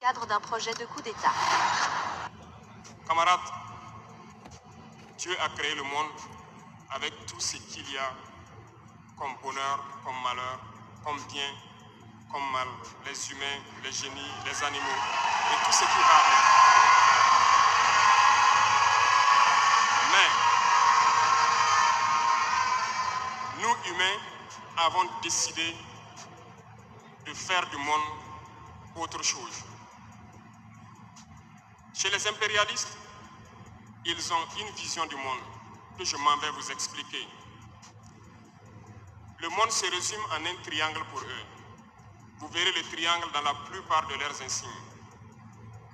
cadre d'un projet de coup d'État. Camarades, Dieu a créé le monde avec tout ce qu'il y a comme bonheur, comme malheur, comme bien, comme mal, les humains, les génies, les animaux et tout ce qui va avec. Mais nous humains avons décidé de faire du monde autre chose. Chez les impérialistes, ils ont une vision du monde que je m'en vais vous expliquer. Le monde se résume en un triangle pour eux. Vous verrez le triangle dans la plupart de leurs insignes.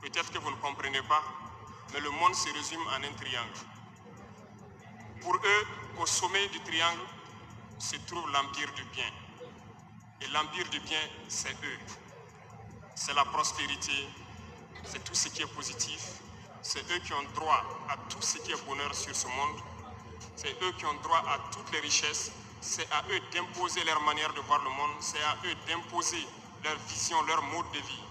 Peut-être que vous ne comprenez pas, mais le monde se résume en un triangle. Pour eux, au sommet du triangle, se trouve l'empire du bien. Et l'empire du bien, c'est eux. C'est la prospérité, c'est tout ce qui est positif. C'est eux qui ont droit à tout ce qui est bonheur sur ce monde. C'est eux qui ont droit à toutes les richesses. C'est à eux d'imposer leur manière de voir le monde. C'est à eux d'imposer leur vision, leur mode de vie.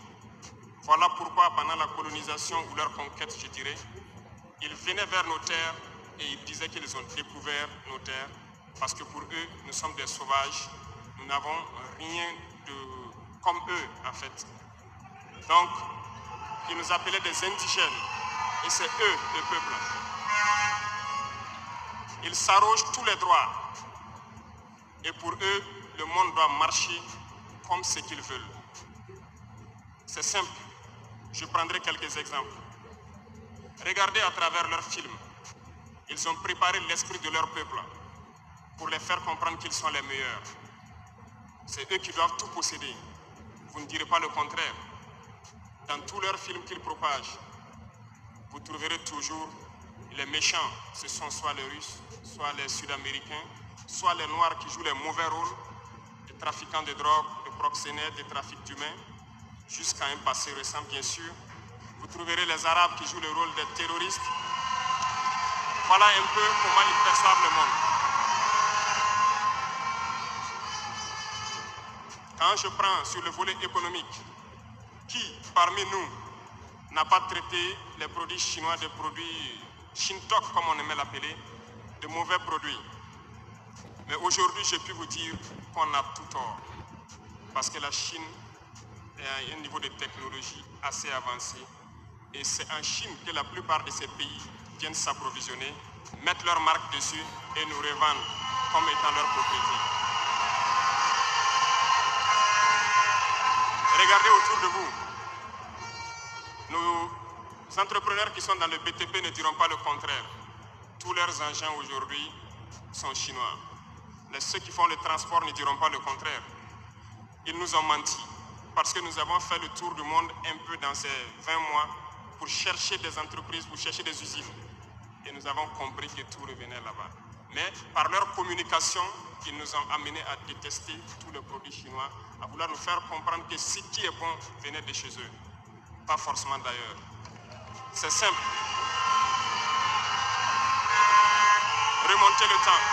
Voilà pourquoi pendant la colonisation ou leur conquête, je dirais, ils venaient vers nos terres et ils disaient qu'ils ont découvert nos terres. Parce que pour eux, nous sommes des sauvages. Nous n'avons rien de comme eux, en fait. Donc, ils nous appelaient des indigènes. Et c'est eux, le peuple. Ils s'arrogent tous les droits. Et pour eux, le monde doit marcher comme ce qu'ils veulent. C'est simple. Je prendrai quelques exemples. Regardez à travers leurs films. Ils ont préparé l'esprit de leur peuple pour les faire comprendre qu'ils sont les meilleurs. C'est eux qui doivent tout posséder. Vous ne direz pas le contraire. Dans tous leurs films qu'ils propagent, vous trouverez toujours les méchants. Ce sont soit les Russes, soit les Sud-Américains, soit les Noirs qui jouent les mauvais rôles, des trafiquants de drogue, de proxénètes, des trafics d'humains, jusqu'à un passé récent, bien sûr. Vous trouverez les Arabes qui jouent le rôle des terroristes. Voilà un peu comment ils perçoivent le monde. Quand je prends sur le volet économique, qui parmi nous n'a pas traité les produits chinois des produits Shintok, comme on aimait l'appeler, de mauvais produits. Mais aujourd'hui, j'ai pu vous dire qu'on a tout tort. Parce que la Chine est à un niveau de technologie assez avancé. Et c'est en Chine que la plupart de ces pays viennent s'approvisionner, mettent leur marque dessus et nous revendent comme étant leur propriété. Regardez autour de vous. Nos entrepreneurs qui sont dans le BTP ne diront pas le contraire. Tous leurs engins aujourd'hui sont chinois. Ceux qui font le transport ne diront pas le contraire. Ils nous ont menti parce que nous avons fait le tour du monde un peu dans ces 20 mois pour chercher des entreprises, pour chercher des usines. Et nous avons compris que tout revenait là-bas. Mais par leur communication, ils nous ont amenés à détester tous les produits chinois, à vouloir nous faire comprendre que ce qui est bon venait de chez eux, pas forcément d'ailleurs. C'est simple. Remonter le temps.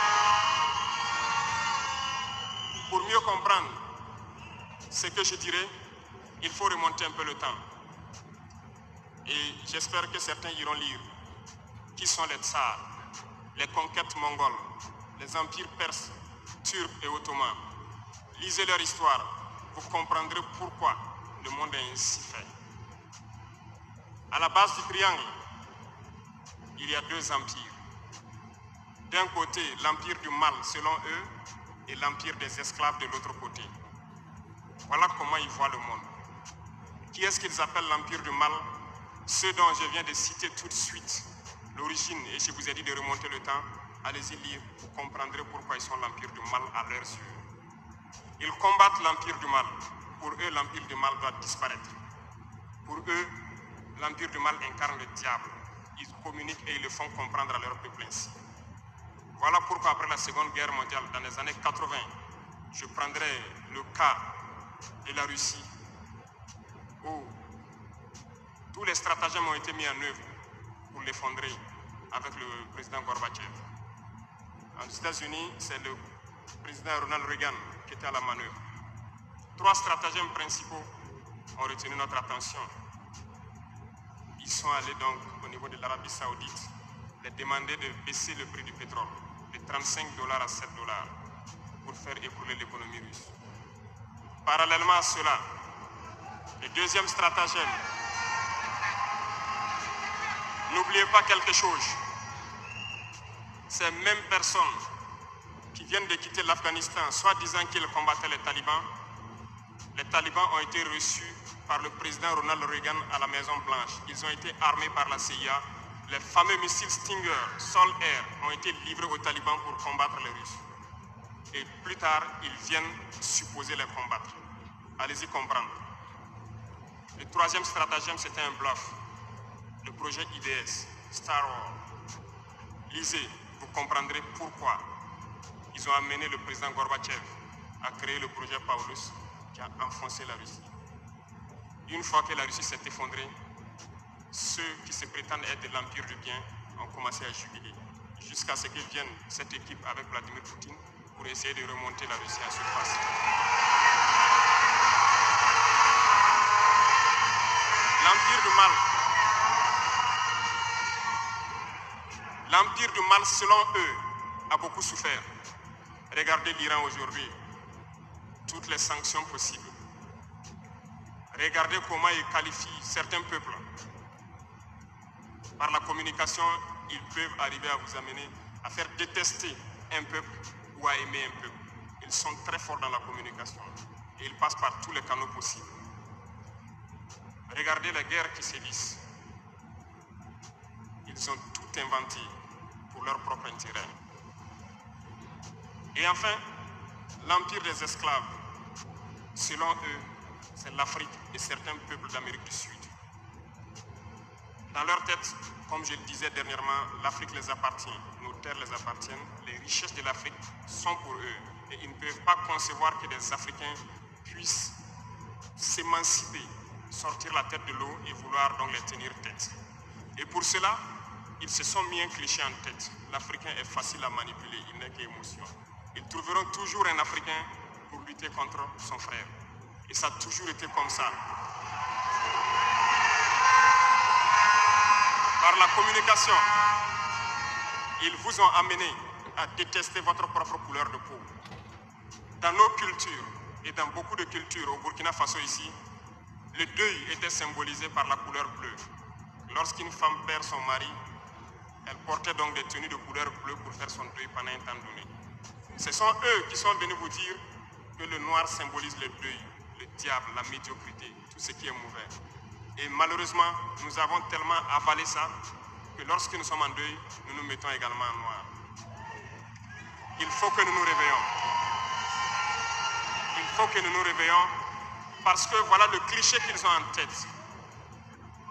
Pour mieux comprendre ce que je dirais, il faut remonter un peu le temps. Et j'espère que certains iront lire qui sont les tsars, les conquêtes mongoles, les empires perses, turcs et ottomans. Lisez leur histoire, vous comprendrez pourquoi le monde est ainsi fait. À la base du triangle, il y a deux empires. D'un côté, l'empire du mal selon eux et l'empire des esclaves de l'autre côté. Voilà comment ils voient le monde. Qui est-ce qu'ils appellent l'empire du mal? Ceux dont je viens de citer tout de suite l'origine, et je vous ai dit de remonter le temps, allez-y lire, vous comprendrez pourquoi ils sont l'empire du mal à leurs yeux. Ils combattent l'empire du mal. Pour eux, l'empire du mal doit disparaître. Pour eux, l'empire du mal incarne le diable. Ils communiquent et ils le font comprendre à leur peuple ainsi. Voilà pourquoi après la Seconde Guerre mondiale, dans les années 80, je prendrai le cas de la Russie, où tous les stratagèmes ont été mis en œuvre pour l'effondrer avec le président Gorbatchev. Aux États-Unis, c'est le président Ronald Reagan qui était à la manœuvre. Trois stratagèmes principaux ont retenu notre attention. qui sont allés donc au niveau de l'Arabie Saoudite les demander de baisser le prix du pétrole de 35 $ à 7 $ pour faire écrouler l'économie russe. Parallèlement à cela, le deuxième stratagème, n'oubliez pas quelque chose, ces mêmes personnes qui viennent de quitter l'Afghanistan, soit disant qu'ils combattaient les talibans ont été reçus par le président Ronald Reagan à la Maison-Blanche. Ils ont été armés par la CIA. Les fameux missiles Stinger, Sol-Air, ont été livrés aux talibans pour combattre les Russes. Et plus tard, ils viennent supposer les combattre. Allez-y comprendre. Le troisième stratagème, c'était un bluff. Le projet IDS, Star Wars. Lisez, vous comprendrez pourquoi ils ont amené le président Gorbatchev à créer le projet Paulus qui a enfoncé la Russie. Une fois que la Russie s'est effondrée, ceux qui se prétendent être de l'Empire du bien ont commencé à jubiler, jusqu'à ce que vienne cette équipe avec Vladimir Poutine pour essayer de remonter la Russie en surface. L'Empire du mal. L'Empire du mal, selon eux, a beaucoup souffert. Regardez l'Iran aujourd'hui, toutes les sanctions possibles. Regardez comment ils qualifient certains peuples. Par la communication, ils peuvent arriver à vous amener à faire détester un peuple ou à aimer un peuple. Ils sont très forts dans la communication et ils passent par tous les canaux possibles. Regardez les guerres qui sévissent. Ils ont tout inventé pour leur propre intérêt. Et enfin, l'empire des esclaves, selon eux, c'est l'Afrique et certains peuples d'Amérique du Sud. Dans leur tête, comme je le disais dernièrement, l'Afrique les appartient, nos terres les appartiennent, les richesses de l'Afrique sont pour eux. Et ils ne peuvent pas concevoir que des Africains puissent s'émanciper, sortir la tête de l'eau et vouloir donc les tenir tête. Et pour cela, ils se sont mis un cliché en tête. L'Africain est facile à manipuler, il n'est qu'émotion. Ils trouveront toujours un Africain pour lutter contre son frère. Et ça a toujours été comme ça. Par la communication, ils vous ont amené à détester votre propre couleur de peau. Dans nos cultures et dans beaucoup de cultures, au Burkina Faso ici, le deuil était symbolisé par la couleur bleue. Lorsqu'une femme perd son mari, elle portait donc des tenues de couleur bleue pour faire son deuil pendant un temps donné. Ce sont eux qui sont venus vous dire que le noir symbolise le deuil, le diable, la médiocrité, tout ce qui est mauvais. Et malheureusement, nous avons tellement avalé ça que lorsque nous sommes en deuil, nous nous mettons également en noir. Il faut que nous nous réveillons. Il faut que nous nous réveillons parce que voilà le cliché qu'ils ont en tête.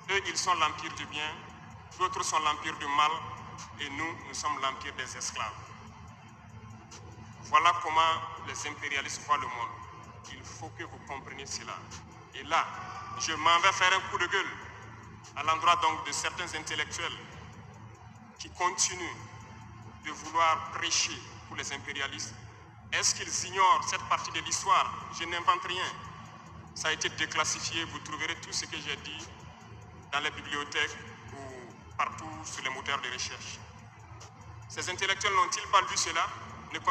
Eux, ils sont l'empire du bien, d'autres sont l'empire du mal et nous, nous sommes l'empire des esclaves. Voilà comment les impérialistes voient le monde. Il faut que vous compreniez cela. Et là, je m'en vais faire un coup de gueule à l'endroit donc de certains intellectuels qui continuent de vouloir prêcher pour les impérialistes. Est-ce qu'ils ignorent cette partie de l'histoire? Je n'invente rien. Ça a été déclassifié. Vous trouverez tout ce que j'ai dit dans les bibliothèques ou partout sur les moteurs de recherche. Ces intellectuels n'ont-ils pas lu cela?